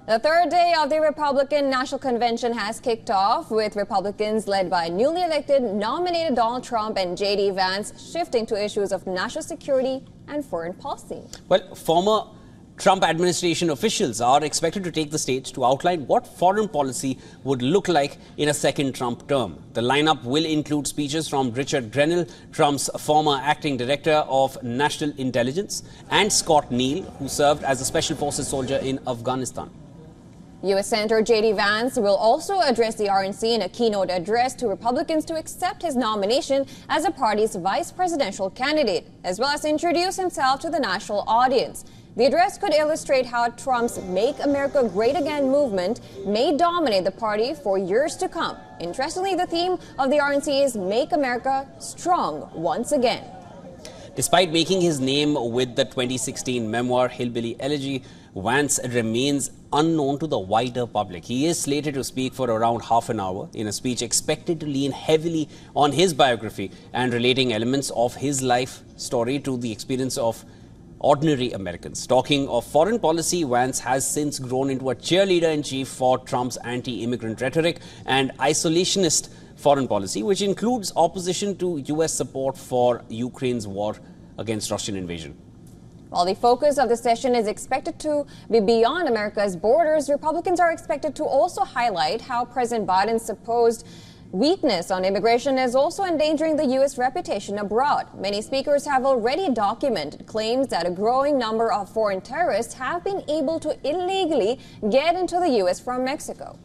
The third day of the Republican National Convention has kicked off, with Republicans led by newly elected nominated Donald Trump and J.D. Vance shifting to issues of national security and foreign policy. Well, former Trump administration officials are expected to take the stage to outline what foreign policy would look like in a second Trump term. The lineup will include speeches from Richard Grenell, Trump's former acting director of national intelligence, and Scott Neal, who served as a special forces soldier in Afghanistan. U.S. Senator J.D. Vance will also address the RNC in a keynote address to Republicans to accept his nomination as the party's vice presidential candidate, as well as introduce himself to the national audience. The address could illustrate how Trump's Make America Great Again movement may dominate the party for years to come. Interestingly, the theme of the RNC is Make America Strong Once Again. Despite making his name with the 2016 memoir Hillbilly Elegy, Vance remains unknown to the wider public. He is slated to speak for around half an hour in a speech expected to lean heavily on his biography and relating elements of his life story to the experience of ordinary Americans. Talking of foreign policy, Vance has since grown into a cheerleader-in-chief for Trump's anti-immigrant rhetoric and isolationist foreign policy, which includes opposition to U.S. support for Ukraine's war against Russian invasion. While the focus of the session is expected to be beyond America's borders, Republicans are expected to also highlight how President Biden's supposed weakness on immigration is also endangering the U.S. reputation abroad. Many speakers have already documented claims that a growing number of foreign terrorists have been able to illegally get into the U.S. from Mexico.